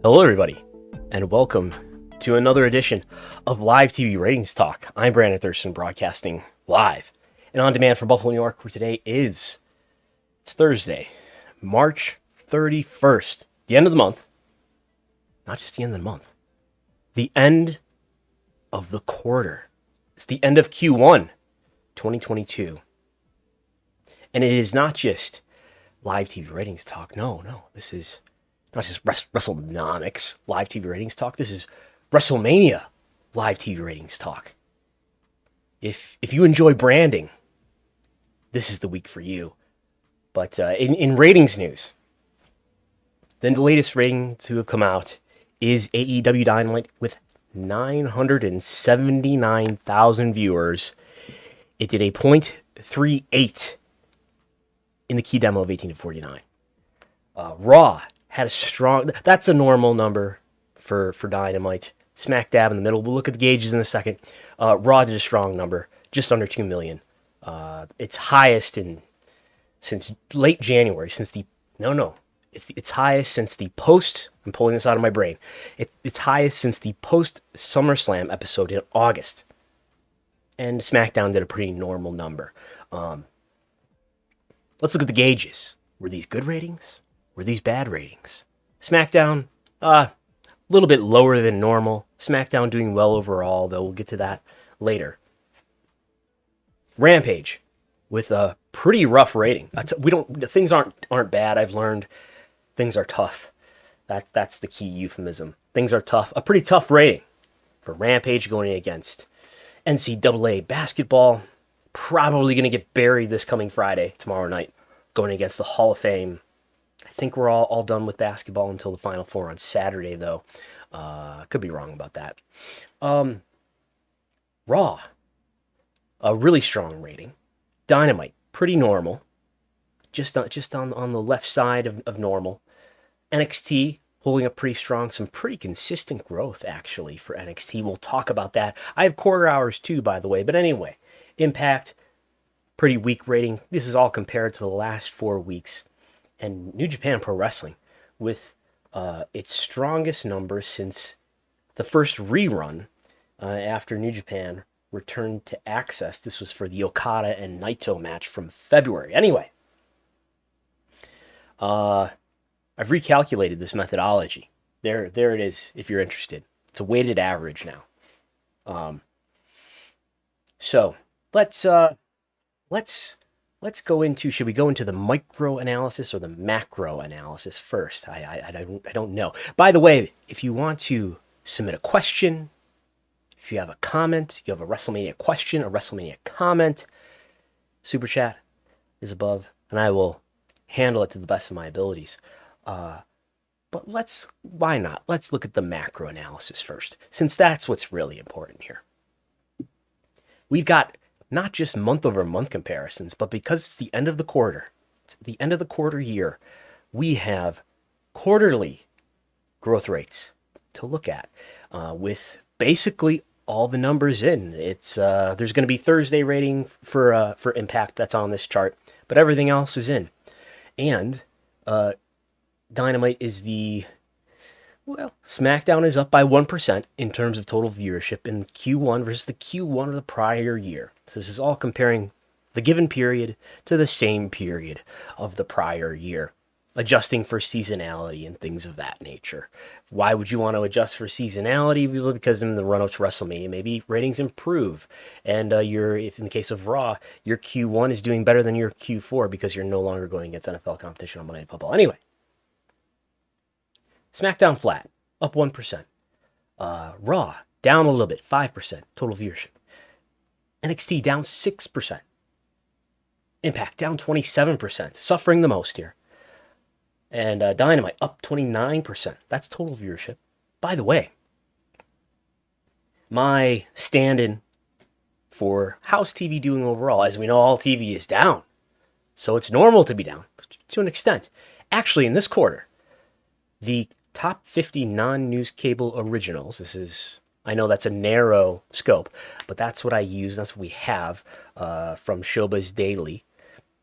Hello, everybody, and welcome to another edition of Live TV Ratings Talk. I'm Brandon Thurston, broadcasting live and on demand from Buffalo, New York, where today is Thursday, March 31st, the end of the month. Not just the end of the month, the end of the quarter. It's the end of Q1 2022. And it is not just Live TV Ratings Talk. No, this is not just Wrestlenomics Live TV Ratings Talk. This is WrestleMania Live TV Ratings Talk. If you enjoy branding, this is the week for you. But in ratings news, then the latest rating to have come out is AEW Dynamite with 979,000 viewers. It did a .38 in the key demo of 18 to 49. Raw had a strong, that's a normal number for Dynamite. Smack dab in the middle. We'll look at the gauges in a second. Raw did a strong number, just under 2 million. It's highest since late January, it's highest since the post, I'm pulling this out of my brain. It's highest since the post SummerSlam episode in August. And SmackDown did a pretty normal number. Let's look at the gauges. Were these good ratings? Were these bad ratings? SmackDown, a little bit lower than normal. SmackDown doing well overall, though we'll get to that later. Rampage with a pretty rough rating. Things aren't bad. I've learned things are tough. That's the key euphemism. Things are tough. A pretty tough rating for Rampage going against NCAA basketball. Probably going to get buried this coming Friday, tomorrow night, going against the Hall of Fame. I think we're all done with basketball until the Final Four on Saturday, though. Could be wrong about that. Raw, a really strong rating. Dynamite, pretty normal. Just on the left side of normal. NXT, holding up pretty strong. Some pretty consistent growth, actually, for NXT. We'll talk about that. I have quarter hours, too, by the way. But anyway, Impact, pretty weak rating. This is all compared to the last 4 weeks. And New Japan Pro Wrestling with its strongest numbers since the first rerun after New Japan returned to Access. This was for the Okada and Naito match from February. Anyway, I've recalculated this methodology. There it is if you're interested. It's a weighted average now. So let's go into, should we go into the micro analysis or the macro analysis first? I don't know. By the way, if you want to submit a question, if you have a comment, you have a WrestleMania question, a WrestleMania comment, Super Chat is above, and I will handle it to the best of my abilities. But why not? Let's look at the macro analysis first, since that's what's really important here. We've got not just month-over-month comparisons, but because it's the end of the quarter, it's the end of the quarter year, we have quarterly growth rates to look at with basically all the numbers in. It's there's going to be Thursday rating for Impact that's on this chart, but everything else is in. And Dynamite is SmackDown is up by 1% in terms of total viewership in Q1 versus the Q1 of the prior year. So this is all comparing the given period to the same period of the prior year, adjusting for seasonality and things of that nature. Why would you want to adjust for seasonality? Because in the run-up to WrestleMania, maybe ratings improve. And if in the case of Raw, your Q1 is doing better than your Q4 because you're no longer going against NFL competition on Monday Night Football. Anyway, SmackDown flat, up 1%. Raw, down a little bit, 5% total viewership. NXT, down 6%. Impact, down 27%, suffering the most here. And Dynamite, up 29%. That's total viewership. By the way, my stand-in for how's TV doing overall? As we know, all TV is down. So it's normal to be down, to an extent. Actually, in this quarter, the top 50 non-news cable originals. I know that's a narrow scope, but that's what I use. That's what we have from Showbiz Daily.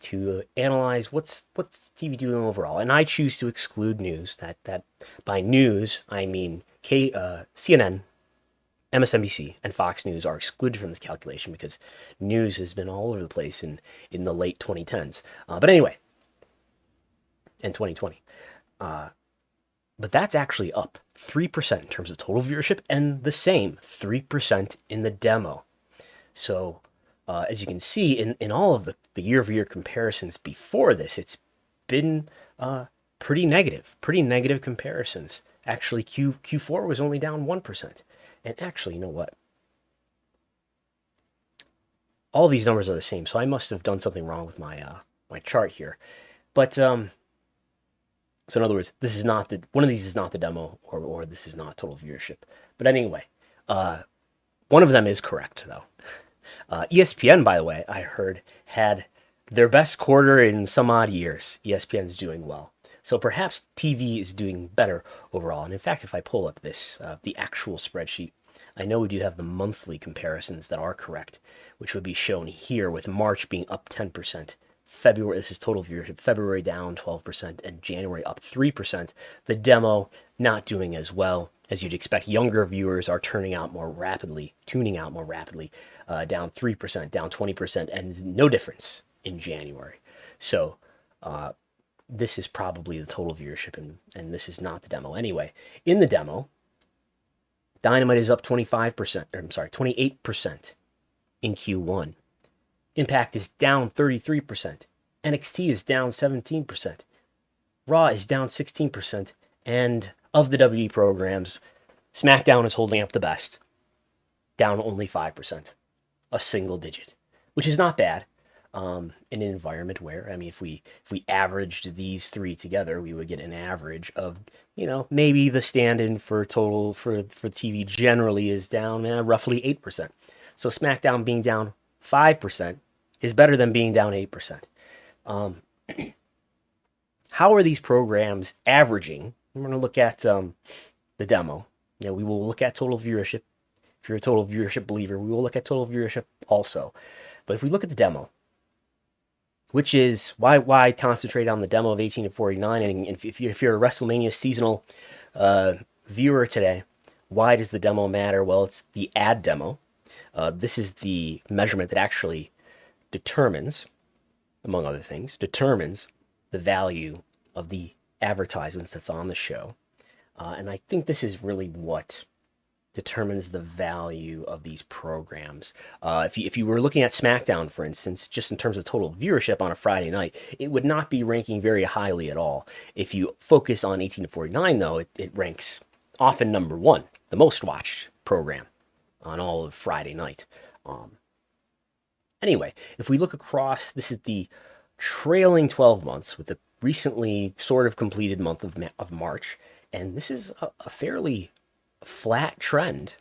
to analyze what's TV doing overall, and I choose to exclude news. That by news I mean CNN, MSNBC, and Fox News are excluded from this calculation because news has been all over the place in the late 2010s. But anyway, in 2020. But that's actually up 3% in terms of total viewership, and the same 3% in the demo. So as you can see in all of the year-over-year comparisons before this, it's been pretty negative comparisons. Actually, Q4 was only down 1%. And actually, you know what? All these numbers are the same, so I must have done something wrong with my my chart here. But so in other words, this is not one of these is not the demo, or this is not total viewership. But anyway, one of them is correct though. ESPN, by the way, I heard had their best quarter in some odd years. ESPN is doing well. So perhaps TV is doing better overall. And in fact, if I pull up this, the actual spreadsheet, I know we do have the monthly comparisons that are correct, which would be shown here with March being up 10%. February, this is total viewership, February down 12%, and January up 3%. The demo not doing as well as you'd expect. Younger viewers are tuning out more rapidly, down 3%, down 20%, and no difference in January. So this is probably the total viewership, and this is not the demo. Anyway, in the demo, Dynamite is up 28% in Q1. Impact is down 33%. NXT is down 17%. Raw is down 16%. And of the WWE programs, SmackDown is holding up the best, down only 5%, a single digit, which is not bad in an environment where, I mean, if we averaged these three together, we would get an average of, maybe the stand-in for total for TV generally is down roughly 8%. So SmackDown being down 5% is better than being down 8%. How are these programs averaging? We're going to look at the demo. We will look at total viewership. If you're a total viewership believer, we will look at total viewership also. But if we look at the demo, which is why concentrate on the demo of 18 to 49, and if you're a WrestleMania seasonal viewer today, why does the demo matter? Well, it's the ad demo. This is the measurement that actually determines, among other things, the value of the advertisements that's on the show. And I think this is really what determines the value of these programs. If you were looking at SmackDown, for instance, just in terms of total viewership on a Friday night, it would not be ranking very highly at all. If you focus on 18 to 49, though, it ranks often number one, the most watched program on all of Friday night. Anyway, if we look across, this is the trailing 12 months with the recently sort of completed month of March, and this is a fairly flat trend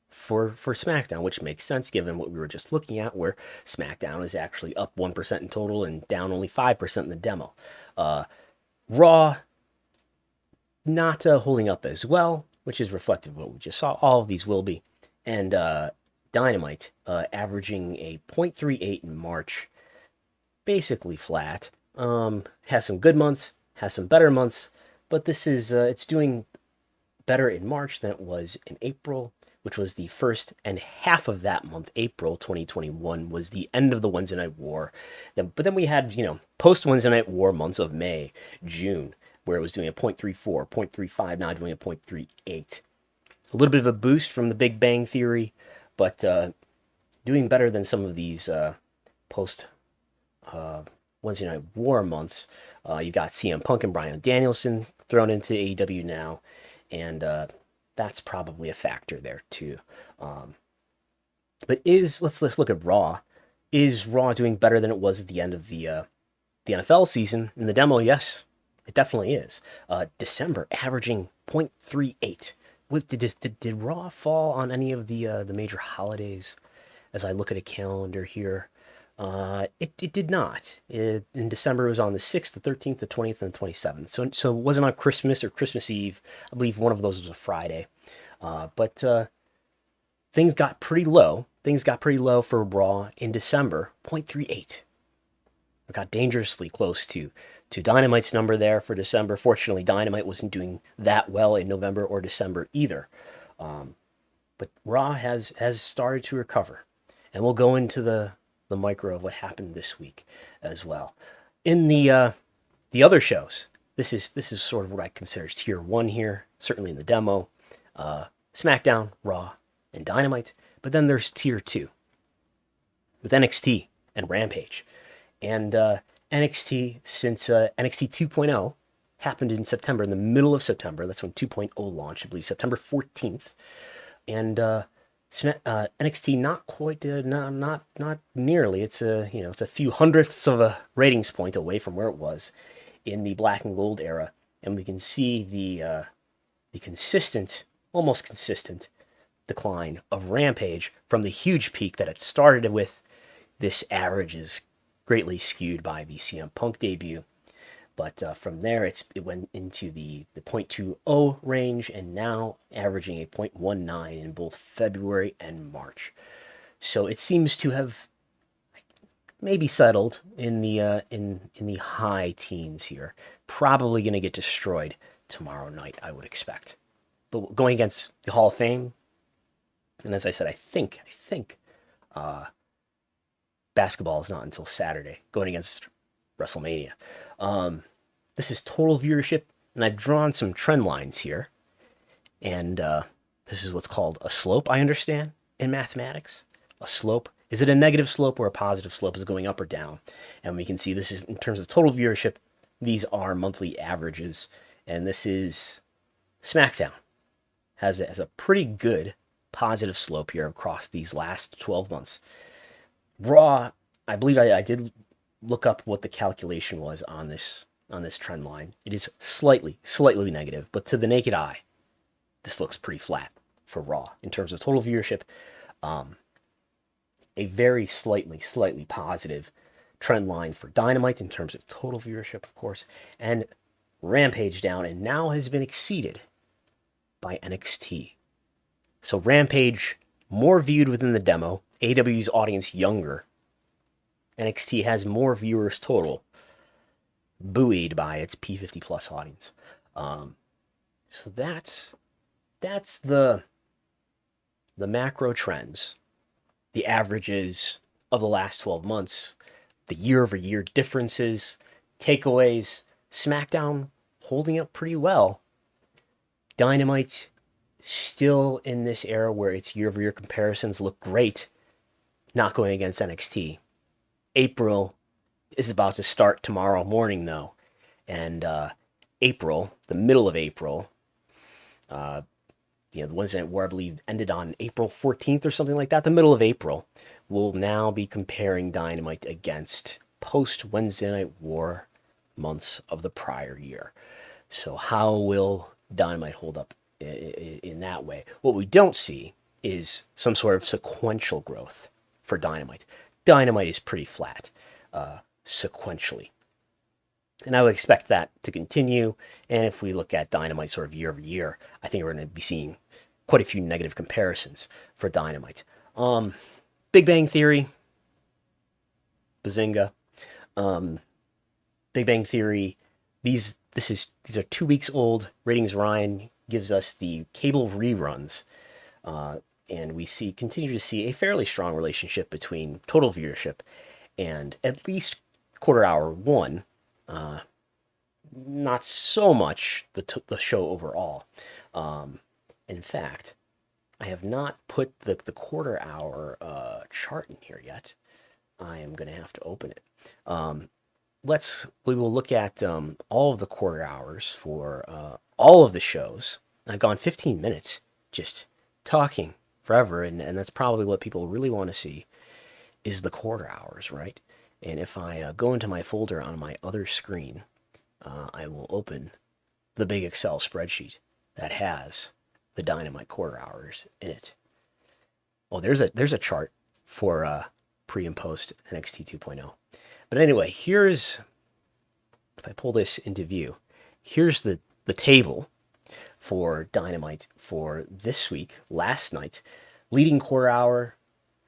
for SmackDown, which makes sense given what we were just looking at, where SmackDown is actually up 1% in total and down only 5% in the demo. Raw not holding up as well, which is reflective of what we just saw. All of these will be. And Dynamite averaging a 0.38 in March, basically flat. Has some good months, has some better months, but this is it's doing better in March than it was in April, which was the first and half of that month. April 2021 was the end of the Wednesday Night War. But then we had, post Wednesday Night War months of May, June, where it was doing a 0.34, 0.35, now doing a 0.38. A little bit of a boost from the Big Bang Theory, but doing better than some of these post Wednesday Night War months. You got CM Punk and Bryan Danielson thrown into AEW now, and that's probably a factor there too. But let's look at Raw. Is Raw doing better than it was at the end of the NFL season? In the demo, yes, it definitely is. December averaging 0.38. Did Raw fall on any of the major holidays? As I look at a calendar here, it did not. In December, it was on the 6th, the 13th, the 20th, and the 27th. So it wasn't on Christmas or Christmas Eve. I believe one of those was a Friday. But things got pretty low. Things got pretty low for Raw in December, 0.38. got dangerously close to Dynamite's number there for December. Fortunately, Dynamite wasn't doing that well in November or December either. But Raw has started to recover, and we'll go into the micro of what happened this week as well. In the other shows, this is sort of what I consider tier one here, certainly in the demo. SmackDown, Raw, and Dynamite. But then there's tier two with NXT and Rampage. And NXT, since NXT 2.0 happened in September, in the middle of September, that's when 2.0 launched, I believe September 14th. And NXT not quite, not nearly. It's a few hundredths of a ratings point away from where it was in the black and gold era, and we can see the consistent, almost consistent decline of Rampage from the huge peak that it started with. This average is greatly skewed by the CM Punk debut, but from there it went into the 0.20 range, and now averaging a 0.19 in both February and March. So it seems to have maybe settled in the high teens here. Probably going to get destroyed tomorrow night, I would expect. But going against the Hall of Fame, and as I said, I think basketball is not until Saturday, going against WrestleMania. This is total viewership, and I've drawn some trend lines here. And this is what's called a slope, I understand, in mathematics. A slope. Is it a negative slope or a positive slope? Is it going up or down? And we can see this is in terms of total viewership. These are monthly averages. And this is SmackDown. Has a pretty good positive slope here across these last 12 months. Raw, I believe I did look up what the calculation was on this trend line. It is slightly negative, but to the naked eye, this looks pretty flat for Raw in terms of total viewership. A very slightly positive trend line for Dynamite in terms of total viewership, of course, and Rampage down, and now has been exceeded by NXT. So Rampage more viewed within the demo, AEW's audience younger. NXT has more viewers total, buoyed by its P50 plus audience. So that's the macro trends, the averages of the last 12 months, the year-over-year differences, takeaways. SmackDown holding up pretty well. Dynamite still in this era where its year-over-year comparisons look great, not going against NXT. April is about to start tomorrow morning, though. And April, the middle of April, the Wednesday Night War, I believe, ended on April 14th or something like that. The middle of April, we'll now be comparing Dynamite against post-Wednesday Night War months of the prior year. So how will Dynamite hold up in that way? What we don't see is some sort of sequential growth for Dynamite. Dynamite is pretty flat sequentially. And I would expect that to continue. And if we look at Dynamite sort of year over year, I think we're going to be seeing quite a few negative comparisons for Dynamite. Big Bang Theory, Bazinga. Big Bang Theory, these are 2 weeks old. Ratings Ryan gives us the cable reruns. And we continue to see a fairly strong relationship between total viewership and at least quarter hour one. Not so much the show overall. In fact, I have not put the quarter hour chart in here yet. I am going to have to open it. We will look at all of the quarter hours for all of the shows. I've gone 15 minutes just talking forever, and that's probably what people really want to see is the quarter hours, right? And if I go into my folder on my other screen, I will open the big Excel spreadsheet that has the Dynamite quarter hours in it. Oh, there's a chart for pre and post NXT 2.0. But anyway, if I pull this into view, here's the table for Dynamite for this week, last night. Leading quarter hour,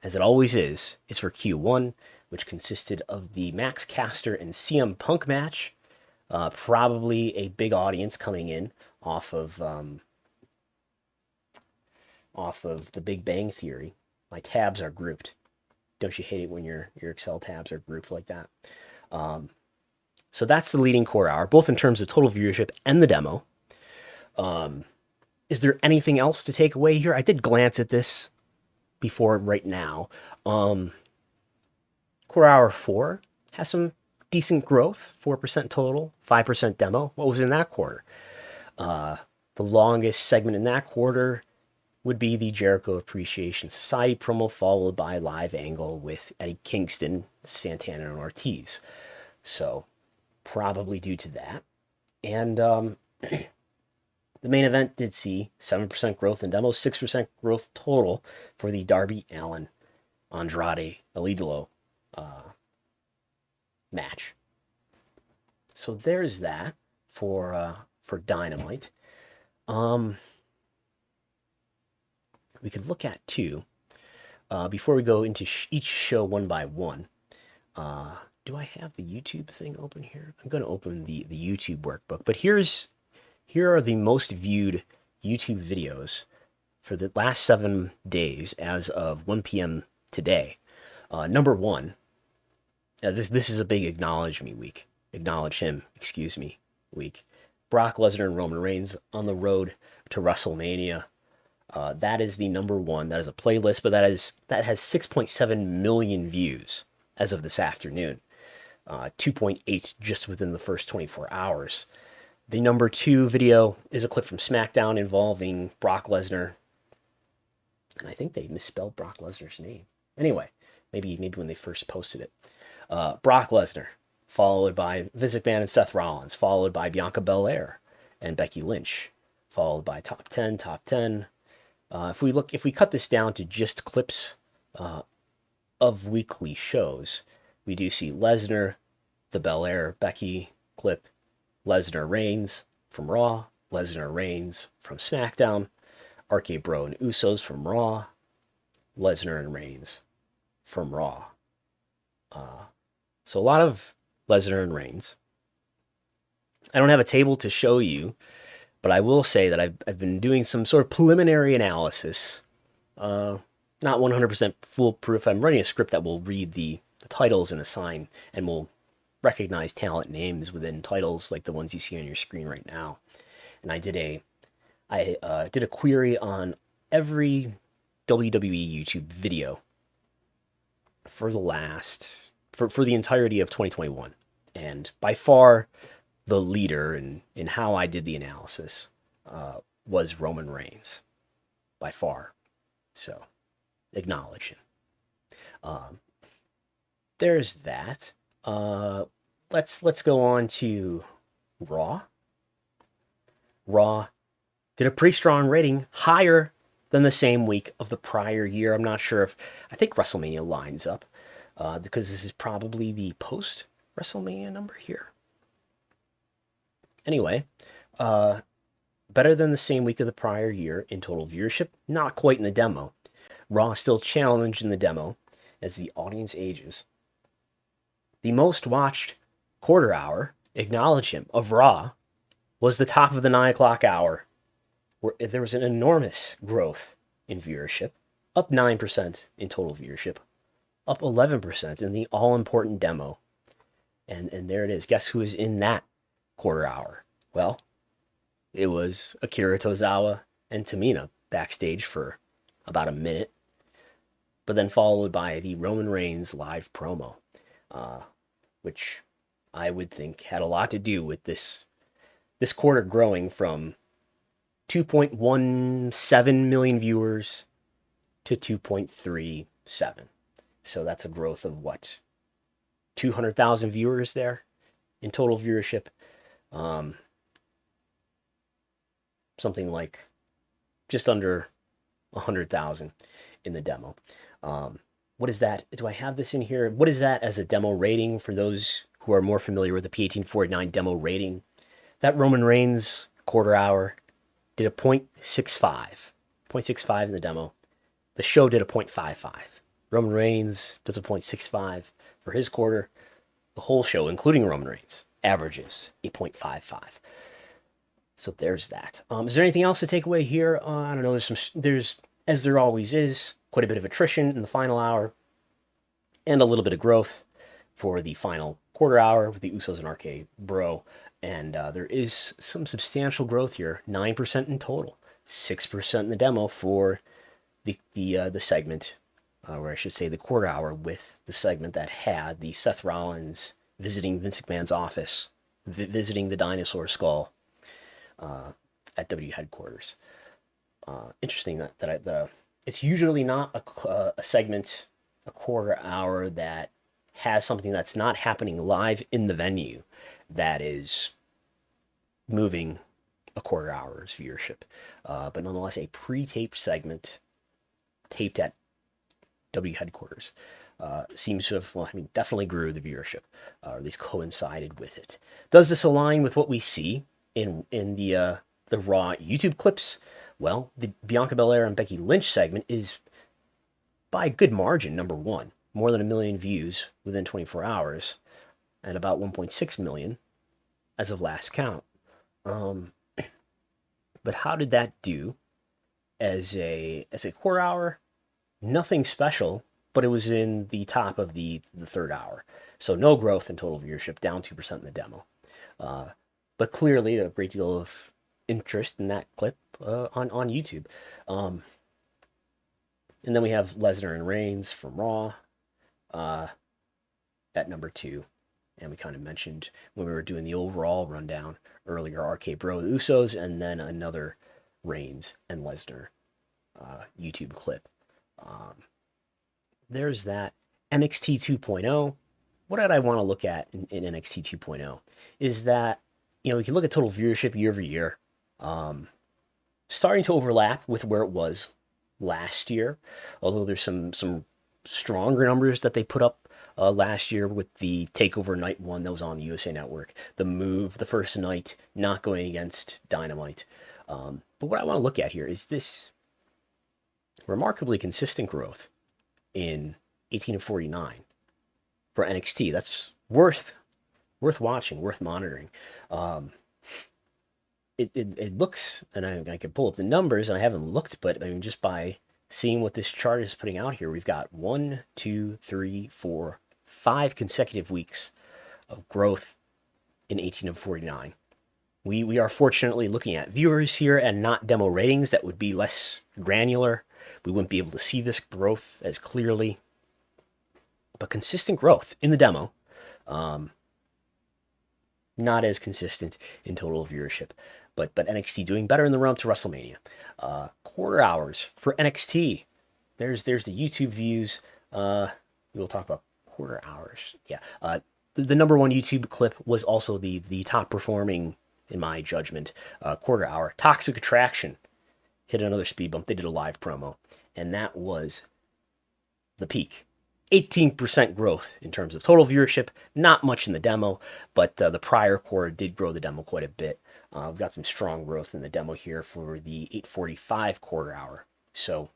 as it always is for Q1, which consisted of the Max Caster and CM Punk match. Probably a big audience coming in off of The Big Bang Theory. My tabs are grouped. Don't you hate it when your Excel tabs are grouped like that? So that's the leading core hour, both in terms of total viewership and the demo. Is there anything else to take away here? I did glance at this before right now. Core hour 4 has some decent growth, 4% total, 5% demo. What was in that quarter? The longest segment in that quarter would be the Jericho Appreciation Society promo, followed by live angle with Eddie Kingston, Santana, and Ortiz. So probably due to that. And the main event did see 7% growth in demos, 6% growth total for the Darby Allin Andrade Elidolo match. So there's that for Dynamite. We could look at too, before we go into each show one by one. Do I have the YouTube thing open here? I'm going to open the YouTube workbook. But here are the most viewed YouTube videos for the last 7 days as of 1 p.m. today. Number 1, this is a big acknowledge him week. Brock Lesnar and Roman Reigns on the road to WrestleMania. That is the number 1. That is a playlist, but that has 6.7 million views as of this afternoon. 2.8 just within the first 24 hours. The number 2 video is a clip from SmackDown involving Brock Lesnar. And I think they misspelled Brock Lesnar's name. Anyway, maybe when they first posted it. Brock Lesnar, followed by Vince McMahon and Seth Rollins, followed by Bianca Belair and Becky Lynch, followed by top 10. If we cut this down to just clips of weekly shows, we do see Lesnar, the Belair Becky clip, Lesnar Reigns from Raw, Lesnar Reigns from SmackDown, RK Bro and Usos from Raw, Lesnar and Reigns from Raw. So a lot of Lesnar and Reigns. I don't have a table to show you, but I will say that I've been doing some sort of preliminary analysis. Not 100% foolproof. I'm writing a script that will read the titles and assign, and will recognize talent names within titles like the ones you see on your screen right now. And I did a query on every WWE YouTube video for the entirety of 2021. And by far, the leader in how I did the analysis was Roman Reigns. By far. So, acknowledge him. There's that. Let's go on to Raw. Raw did a pretty strong rating, higher than the same week of the prior year. I'm not sure I think WrestleMania lines up, because this is probably the post-WrestleMania number here. Anyway, better than the same week of the prior year in total viewership, not quite in the demo. Raw still challenged in the demo as the audience ages. The most watched quarter hour, acknowledge him, of Raw was the top of the 9 o'clock hour, where there was an enormous growth in viewership, up 9% in total viewership, up 11% in the all-important demo. And there it is. Guess who was in that quarter hour? Well, it was Akira Tozawa and Tamina backstage for about a minute, but then followed by the Roman Reigns live promo, which I would think had a lot to do with this quarter growing from 2.17 million viewers to 2.37. So that's a growth of 200,000 viewers there in total viewership. Something like just under 100,000 in the demo. What is that? Do I have this in here? What is that as a demo rating for those who are more familiar with the P1849 demo rating? That Roman Reigns quarter hour did a 0.65. 0.65 in the demo. The show did a 0.55, Roman Reigns does a 0.65 for his quarter. The whole show, including Roman Reigns, averages 8.55. So there's that. Is there anything else to take away here? I don't know. There's as there always is, quite a bit of attrition in the final hour, and a little bit of growth for the final quarter hour with the Usos and RK Bro. And there is some substantial growth here, 9% in total, 6% in the demo for the segment, or I should say the quarter hour, with the segment that had the Seth Rollins visiting Vince McMahon's office, visiting the dinosaur skull at W headquarters. Interesting that it's usually not a segment, a quarter hour that has something that's not happening live in the venue that is moving a quarter hour's viewership. But nonetheless, a pre-taped segment taped at W headquarters seems to have, definitely grew the viewership, or at least coincided with it. Does this align with what we see in the Raw YouTube clips? Well, the Bianca Belair and Becky Lynch segment is by a good margin number one. More than 1 million views within 24 hours, and about 1.6 million as of last count. But how did that do as a quarter hour? Nothing special, but it was in the top of the third hour. So no growth in total viewership, down 2% in the demo. But clearly a great deal of interest in that clip on YouTube. And then we have Lesnar and Reigns from Raw at number 2. And we kind of mentioned when we were doing the overall rundown earlier, RK Bro, the Usos, and then another Reigns and Lesnar YouTube clip. There's that. NXT 2.0. What did I want to look at in NXT 2.0 is that, we can look at total viewership year over year, starting to overlap with where it was last year, although there's some stronger numbers that they put up last year with the TakeOver Night 1 that was on the USA Network, the move, the first night, not going against Dynamite. But what I want to look at here is this remarkably consistent growth in 18 of 49 for NXT. That's worth watching, worth monitoring. It looks, and I can pull up the numbers, and I haven't looked, but just by seeing what this chart is putting out here, we've got 1, 2, 3, 4, 5 consecutive weeks of growth in 18 of 49. We are fortunately looking at viewers here and not demo ratings that would be less granular. We wouldn't be able to see this growth as clearly, but consistent growth in the demo. Not as consistent in total viewership, but NXT doing better in the run-up to WrestleMania. Quarter hours for NXT. There's the YouTube views. We'll talk about quarter hours. Yeah. The number one YouTube clip was also the top performing, in my judgment, quarter hour. Toxic Attraction hit another speed bump. They did a live promo, and that was the peak. 18% growth in terms of total viewership. Not much in the demo, but the prior quarter did grow the demo quite a bit. We've got some strong growth in the demo here for the 8:45 quarter hour. So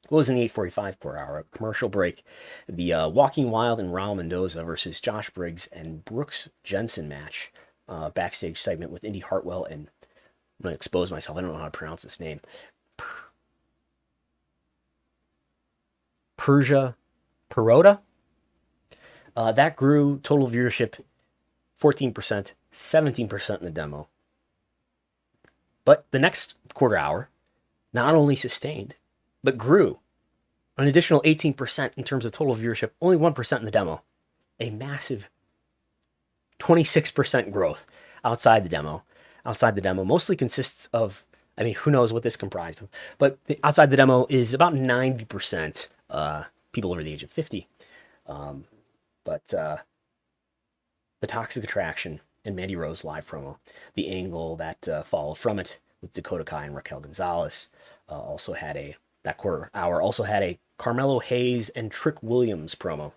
what was in the 8:45 quarter hour? Commercial break. The Walking Wild and Raul Mendoza versus Josh Briggs and Brooks Jensen match. Backstage segment with Indy Hartwell, and I'm going to expose myself. I don't know how to pronounce this name. Persia Perota. That grew total viewership 14%, 17% in the demo. But the next quarter hour not only sustained, but grew an additional 18% in terms of total viewership, only 1% in the demo. A massive 26% growth outside the demo. Outside the demo mostly consists of, who knows what this comprised of, but outside the demo is about 90% people over the age of 50. But the Toxic Attraction and Mandy Rose live promo, the angle that followed from it with Dakota Kai and Raquel Gonzalez, that quarter hour also had a Carmelo Hayes and Trick Williams promo.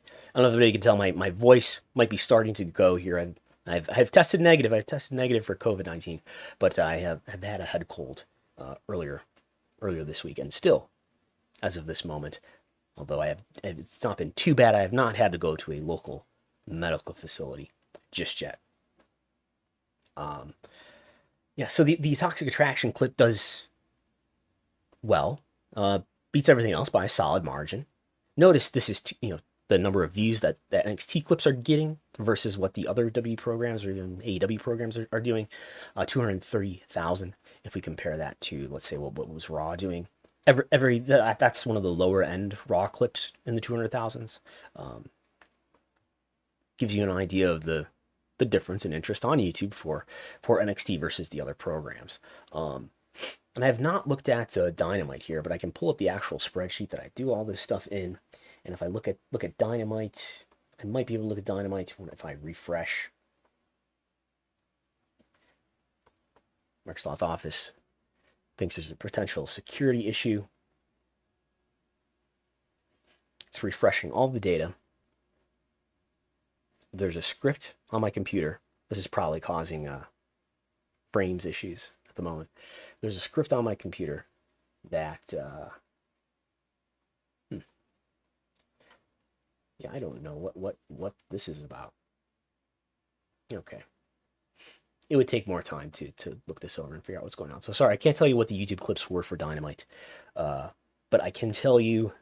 I don't know if anybody can tell, my voice might be starting to go here. I've tested negative. I've tested negative for COVID-19, but I have had a head cold earlier this week, and still as of this moment. Although it's not been too bad. I have not had to go to a local medical facility just yet. Yeah, so the toxic attraction clip does well, beats everything else by a solid margin. Notice this is, the number of views that NXT clips are getting versus what the other W programs or even AEW programs are doing. 230,000 if we compare that to, let's say, what was Raw doing. That's one of the lower end Raw clips in the 200,000s. Gives you an idea of the difference in interest on YouTube for NXT versus the other programs. And I have not looked at Dynamite here, but I can pull up the actual spreadsheet that I do all this stuff in. And if I look at Dynamite, I might be able to look at Dynamite if I refresh. Microsoft Office thinks there's a potential security issue. It's refreshing all the data. There's a script on my computer. This is probably causing frames issues at the moment. There's a script on my computer that yeah, I don't know what this is about. Okay. It would take more time to look this over and figure out what's going on. So sorry, I can't tell you what the YouTube clips were for Dynamite. But I can tell you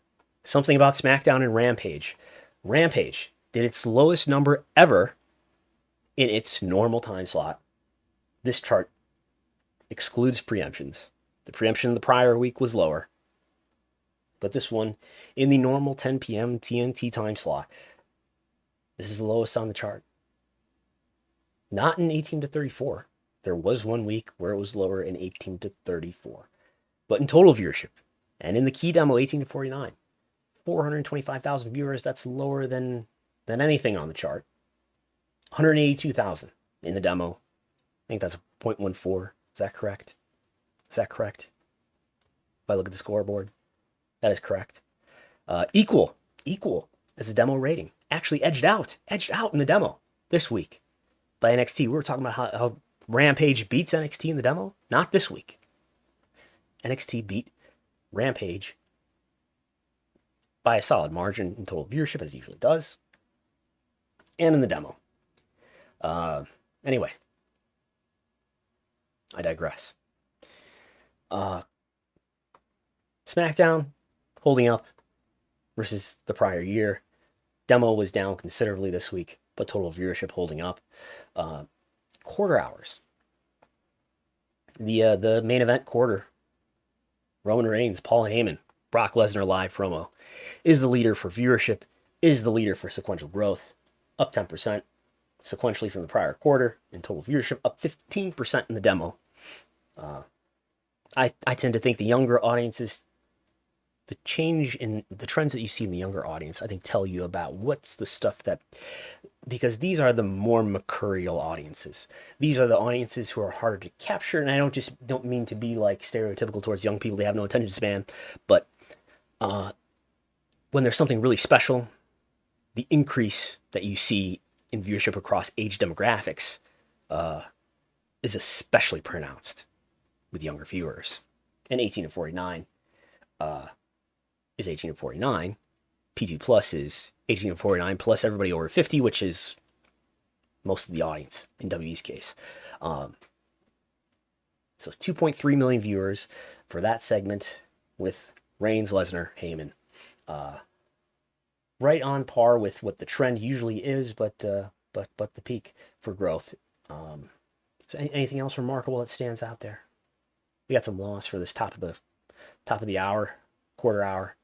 something about SmackDown and Rampage. Rampage did its lowest number ever in its normal time slot. This chart excludes preemptions. The preemption the prior week was lower. But this one, in the normal 10 p.m. TNT time slot, this is the lowest on the chart. Not in 18 to 34. There was one week where it was lower in 18 to 34. But in total viewership, and in the key demo 18 to 49, 425,000 viewers, that's lower than anything on the chart. 182,000 in the demo. I think that's a 0.14. Is that correct? Is that correct? If I look at the scoreboard, that is correct. Equal as a demo rating. Actually edged out in the demo this week by NXT. We were talking about how Rampage beats NXT in the demo. Not this week. NXT beat Rampage by a solid margin in total viewership, as it usually does, and in the demo. Anyway, I digress. SmackDown holding up versus the prior year. Demo was down considerably this week, but total viewership holding up. Quarter hours. The main event quarter. Roman Reigns, Paul Heyman, Brock Lesnar live promo is the leader for viewership, is the leader for sequential growth, up 10% sequentially from the prior quarter, and total viewership up 15% in the demo. I tend to think the younger audiences, the change in the trends that you see in the younger audience, I think tell you about what's the stuff that, because these are the more mercurial audiences. These are the audiences who are harder to capture, and I don't mean to be like stereotypical towards young people. They have no attention span, but when there's something really special, the increase that you see in viewership across age demographics is especially pronounced with younger viewers. And 18 to 49 is 18 to 49. P2 Plus is 18 to 49 plus everybody over 50, which is most of the audience in WE's case. So 2.3 million viewers for that segment with Reigns, Lesnar, Heyman. Right on par with what the trend usually is, but the peak for growth. So anything else remarkable that stands out there? We got some loss for this top of the hour, quarter hour.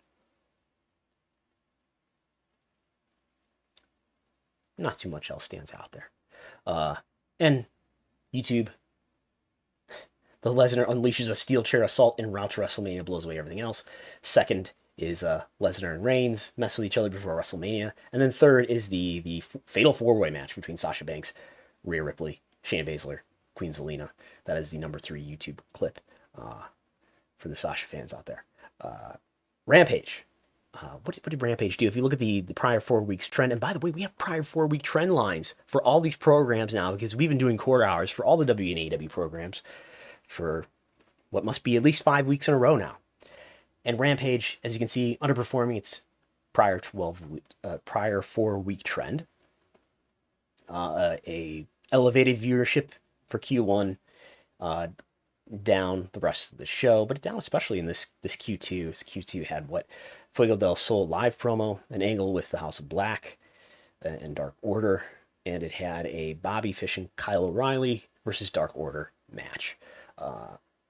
Not too much else stands out there. And YouTube, the Lesnar unleashes a steel chair assault en route to WrestleMania, blows away everything else. Second is Lesnar and Reigns mess with each other before WrestleMania. And then third is the fatal four-way match between Sasha Banks, Rhea Ripley, Shayna Baszler, Queen Zelina. That is the number 3 YouTube clip for the Sasha fans out there. Rampage. What did Rampage do? If you look at the prior 4 weeks trend, and by the way, we have prior 4-week trend lines for all these programs now because we've been doing quarter hours for all the WWE and AEW programs for what must be at least 5 weeks in a row now. And Rampage, as you can see, underperforming its prior 4-week trend. A elevated viewership for Q1, down the rest of the show, but down especially in this Q2. This Q2 had what? Fuego del Sol live promo, an angle with the House of Black and Dark Order, and it had a Bobby Fish and Kyle O'Reilly versus Dark Order match.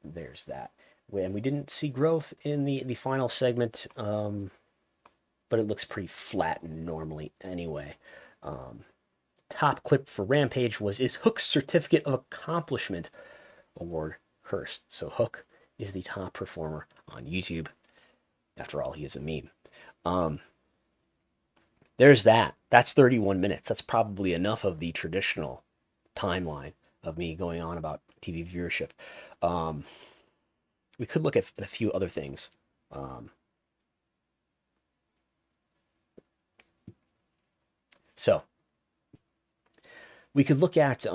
There's that. And we didn't see growth in the final segment, but it looks pretty flat normally anyway. Top clip for Rampage is Hook's Certificate of Accomplishment award cursed. So Hook is the top performer on YouTube. After all, he is a meme. There's that. That's 31 minutes. That's probably enough of the traditional timeline of me going on about TV viewership. We could look at a few other things. So we could look at,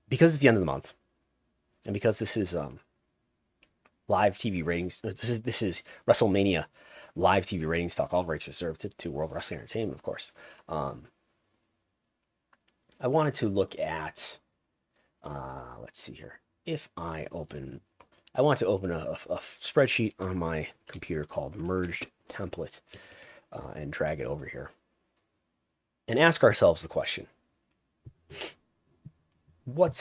because it's the end of the month, and because this is live TV ratings, this is WrestleMania live TV ratings talk, all rights reserved to World Wrestling Entertainment, of course. I wanted to look at, let's see here. I want to open a spreadsheet on my computer called Merged Template and drag it over here and ask ourselves the question: where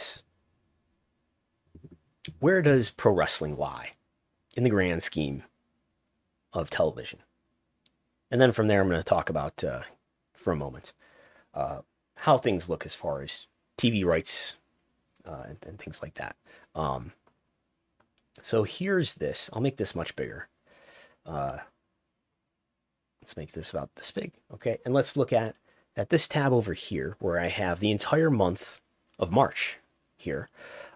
does pro wrestling lie in the grand scheme of television? And then from there, I'm going to talk about, for a moment, how things look as far as TV rights and things like that. So here's this. I'll make this much bigger. Let's make this about this big. Okay, and let's look at this tab over here where I have the entire month of March here.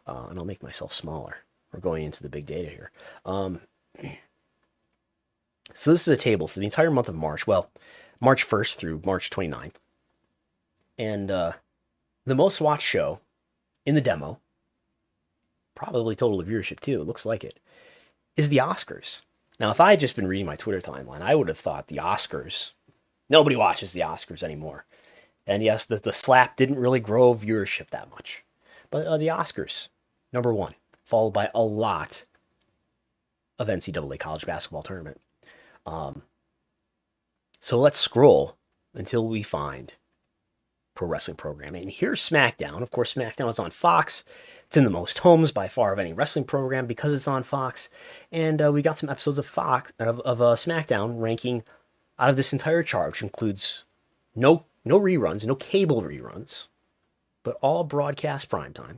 And I'll make myself smaller. We're going into the big data here. So this is a table for the entire month of March. Well, March 1st through March 29th. And the most watched show in the demo, probably total viewership too, it looks like it, is the Oscars. Now, if I had just been reading my Twitter timeline, I would have thought the Oscars, nobody watches the Oscars anymore. And yes, the slap didn't really grow viewership that much. But the Oscars, number one, followed by a lot of NCAA college basketball tournament. So let's scroll until we find pro wrestling programming. And here's SmackDown. Of course, SmackDown is on Fox. It's in the most homes by far of any wrestling program because it's on Fox. And we got some episodes of SmackDown ranking out of this entire chart, which includes no reruns, no cable reruns, but all broadcast primetime,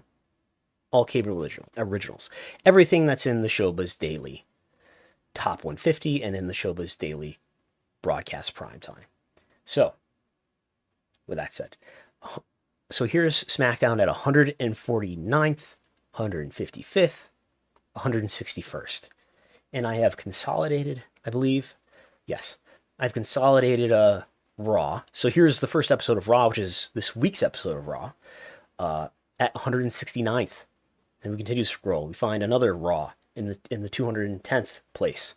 all cable originals. Everything that's in the Showbiz Daily Top 150 and in the Showbiz Daily broadcast primetime. So, with that said, so here's SmackDown at 149th, 155th, 161st. And I have consolidated, I believe, yes, I've consolidated Raw. So here's the first episode of Raw, which is this week's episode of Raw, at 169th. And we continue to scroll. We find another Raw in the 210th place.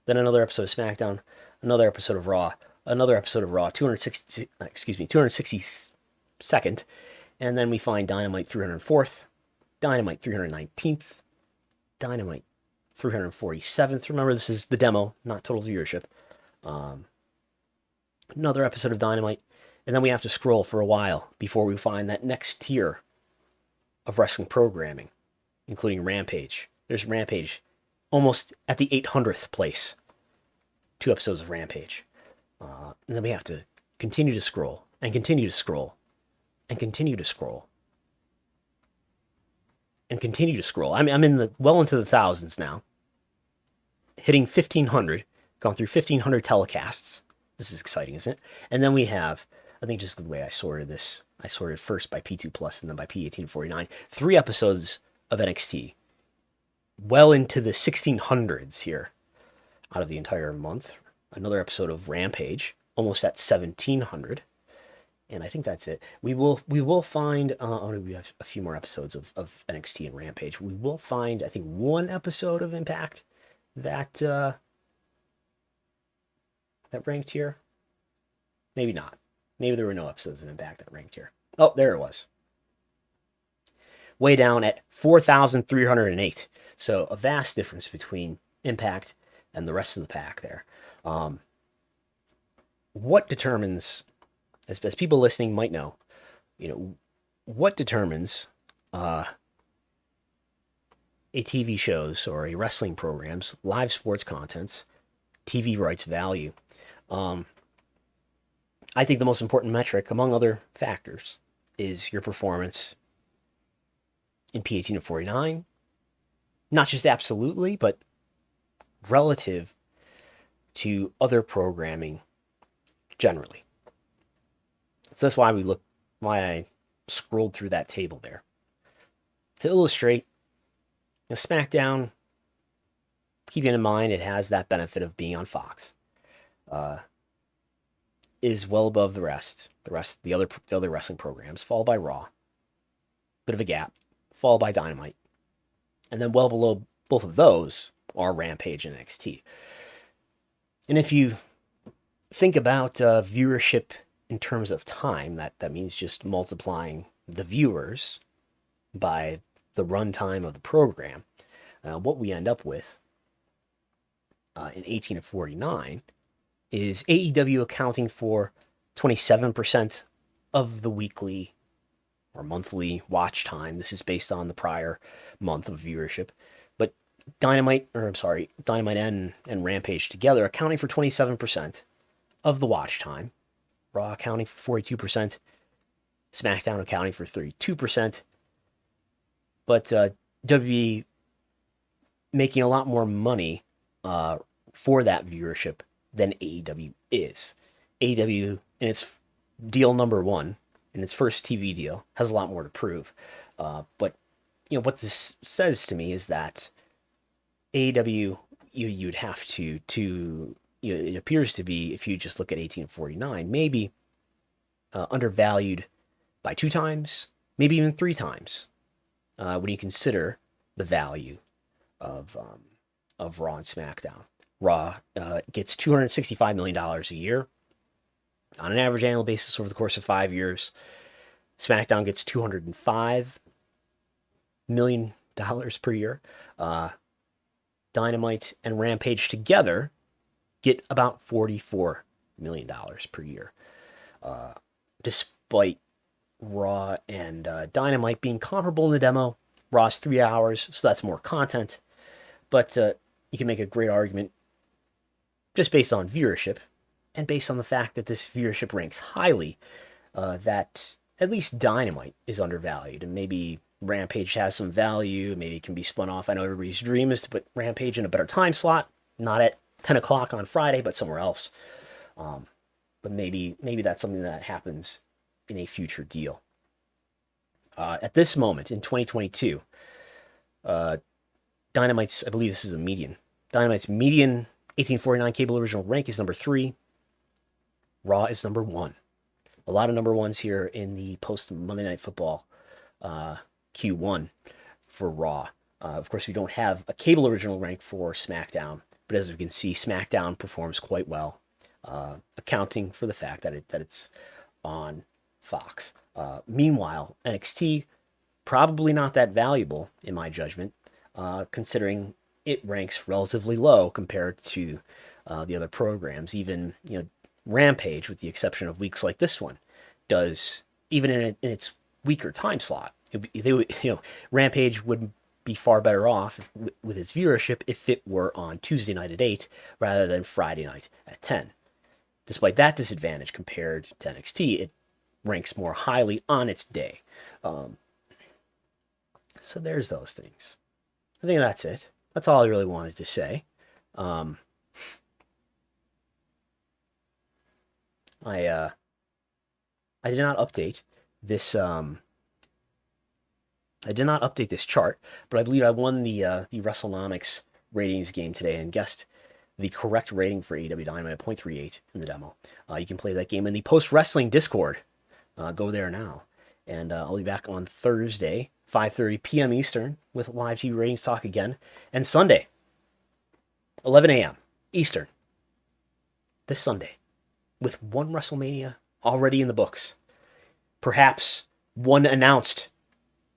Then another episode of SmackDown, another episode of Raw, another episode of Raw, 262nd. And then we find Dynamite 304th, Dynamite 319th, Dynamite 347th. Remember, this is the demo, not total viewership. Another episode of Dynamite. And then we have to scroll for a while before we find that next tier of wrestling programming, including Rampage. There's Rampage almost at the 800th place. 2 episodes of Rampage. And then we have to continue to scroll and continue to scroll and continue to scroll and continue to scroll. I'm in well into the thousands now. Hitting 1,500. Gone through 1,500 telecasts. This is exciting, isn't it? And then we have, I think just the way I sorted this, I sorted first by P2 Plus and then by P1849. 3 episodes of NXT. Well into the 1600s here out of the entire month. Another episode of Rampage, almost at 1700. And I think that's it. We will find, we have a few more episodes of NXT and Rampage. We will find, I think, 1 episode of Impact that that ranked here? Maybe not. Maybe there were no episodes of Impact that ranked here. Oh, there it was. Way down at 4,308. So a vast difference between Impact and the rest of the pack there. What determines, as people listening might know, what determines a TV show's or a wrestling program's live sports content's TV rights value? I think the most important metric, among other factors, is your performance in P18 to 49. Not just absolutely, but relative to other programming generally. So that's why I scrolled through that table there. To illustrate, SmackDown, keeping in mind it has that benefit of being on Fox, is well above the other wrestling programs, followed by Raw. Bit of a gap, followed by Dynamite. And then well below both of those are Rampage and NXT. And if you think about viewership in terms of time, that means just multiplying the viewers by the runtime of the program. What we end up with in 18 to 49 is AEW accounting for 27% of the weekly or monthly watch time. This is based on the prior month of viewership. But Dynamite and Rampage together accounting for 27% of the watch time. Raw accounting for 42%. SmackDown accounting for 32%. But WWE making a lot more money for that viewership than AEW is. AEW, in its deal number one, in its first TV deal, has a lot more to prove. But what this says to me is that AEW, you'd have to it appears to be, if you just look at 1849, maybe undervalued by 2 times, maybe even 3 times, when you consider the value of Raw and SmackDown. Raw gets $265 million a year on an average annual basis over the course of 5 years. SmackDown gets $205 million per year. Dynamite and Rampage together get about $44 million per year. Despite Raw and Dynamite being comparable in the demo, Raw's 3 hours, so that's more content. But you can make a great argument just based on viewership and based on the fact that this viewership ranks highly, that at least Dynamite is undervalued, and maybe Rampage has some value, maybe it can be spun off. I know everybody's dream is to put Rampage in a better time slot, not at 10 o'clock on Friday, but somewhere else. But maybe that's something that happens in a future deal. At this moment, in 2022, Dynamite's, I believe this is a median, Dynamite's median 1849 cable original rank is number 3. Raw is number 1. A lot of number 1s here in the post Monday Night Football Q1 for Raw. Of course, we don't have a cable original rank for SmackDown, but as we can see, SmackDown performs quite well, accounting for the fact that it's on Fox. Meanwhile, NXT, probably not that valuable in my judgment, considering it ranks relatively low compared to the other programs. Even Rampage, with the exception of weeks like this one, does, even in its weaker time slot, Rampage would be far better off with its viewership if it were on Tuesday night at 8 rather than Friday night at 10. Despite that disadvantage compared to NXT, it ranks more highly on its day. So there's those things. I think that's it. That's all I really wanted to say. I did not update this. I did not update this chart, but I believe I won the Wrestlenomics ratings game today and guessed the correct rating for AEW Dynamite at 0.38 in the demo. You can play that game in the Post Wrestling Discord. Go there now, and I'll be back on Thursday, 5:30 p.m. Eastern, with live TV ratings talk again, and Sunday, 11 a.m. Eastern, this Sunday, with one WrestleMania already in the books. Perhaps one announced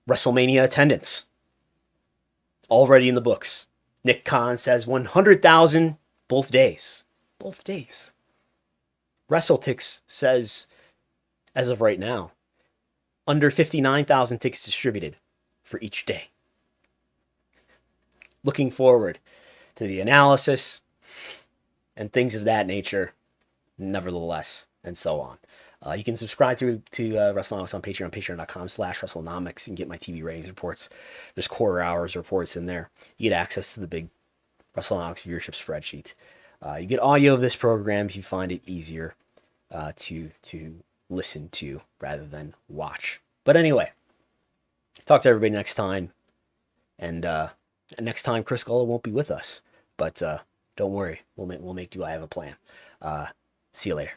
WrestleMania attendance already in the books. Nick Khan says 100,000 both days. Both days. WrestleTix says, as of right now, under 59,000 tickets distributed for each day. Looking forward to the analysis and things of that nature, nevertheless, and so on. You can subscribe to Wrestlenomics on Patreon, patreon.com/Wrestlenomics, and get my TV ratings reports. There's quarter hours reports in there. You get access to the big Wrestlenomics viewership spreadsheet. You get audio of this program if you find it easier to listen to rather than watch. But anyway, talk to everybody next time. And next time, Chris Gullo won't be with us. But don't worry, we'll make do. I have a plan. See you later.